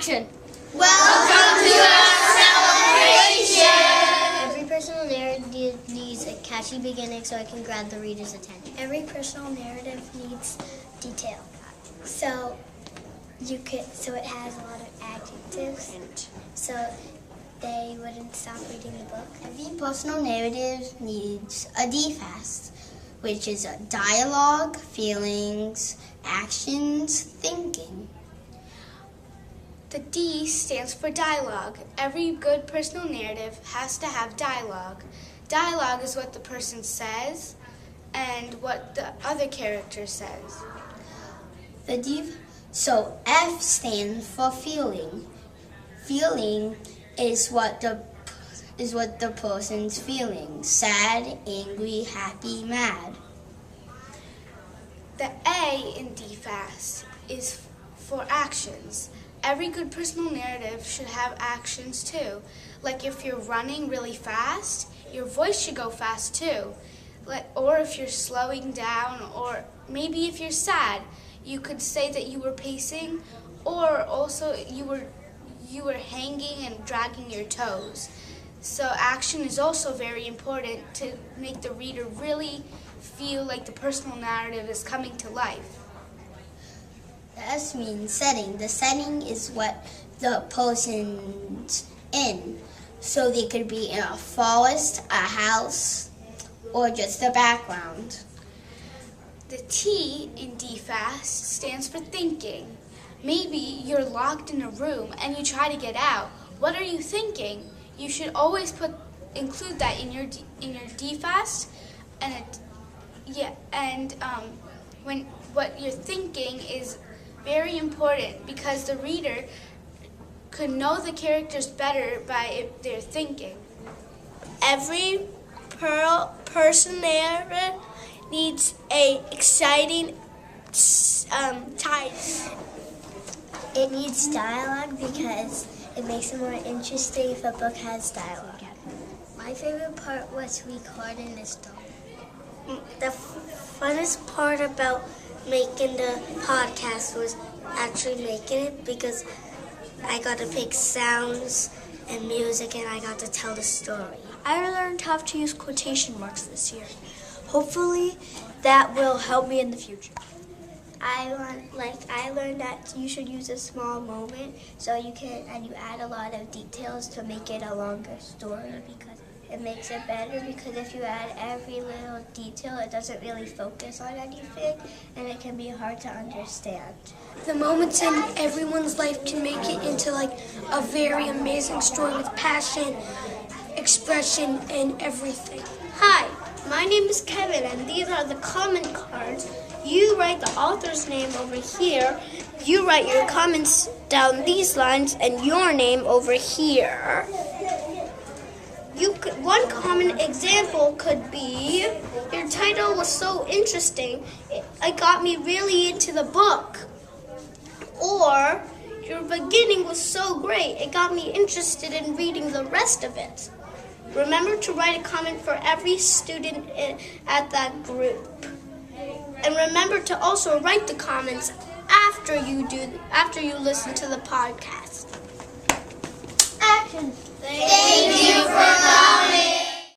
Action! Welcome to our celebration! Every personal narrative needs a catchy beginning so it can grab the reader's attention. Every personal narrative needs detail. So it has a lot of adjectives, so they wouldn't stop reading the book. Every personal narrative needs a DFAST, which is a dialogue, feelings, actions, thinking. The D stands for dialogue. Every good personal narrative has to have dialogue. Dialogue is what the person says and what the other character says. So F stands for feeling. Feeling is what the person's feeling: sad, angry, happy, mad. The A in DFAST is for actions. Every good personal narrative should have actions too. Like if you're running really fast, your voice should go fast too. Or if you're slowing down, or maybe if you're sad, you could say that you were pacing, or also you were hanging and dragging your toes. So action is also very important to make the reader really feel like the personal narrative is coming to life. The S means setting. The setting is what the person's in. So they could be in a forest, a house, or just the background. The T in DFAST stands for thinking. Maybe you're locked in a room and you try to get out. What are you thinking? You should always include that in your DFAST, when what you're thinking is very important because the reader could know the characters better by their thinking. Every person narrative needs a exciting title. It needs dialogue because it makes it more interesting if a book has dialogue. My favorite part was recording this story. The funnest part about making the podcast was actually making it because I got to pick sounds and music and I got to tell the story. I learned how to use quotation marks this year. Hopefully that will help me in the future. I learned that you should use a small moment and you add a lot of details to make it a longer story because it makes it better, because if you add every little detail, it doesn't really focus on anything and it can be hard to understand. The moments in everyone's life can make it into like a very amazing story with passion, expression, and everything. Hi, my name is Kevin and these are the comment cards. You write the author's name over here, you write your comments down these lines, and your name over here. One common example could be, your title was so interesting, it got me really into the book. Or, your beginning was so great, it got me interested in reading the rest of it. Remember to write a comment for every student at that group. And remember to also write the comments after you listen to the podcast. Action! Thank you for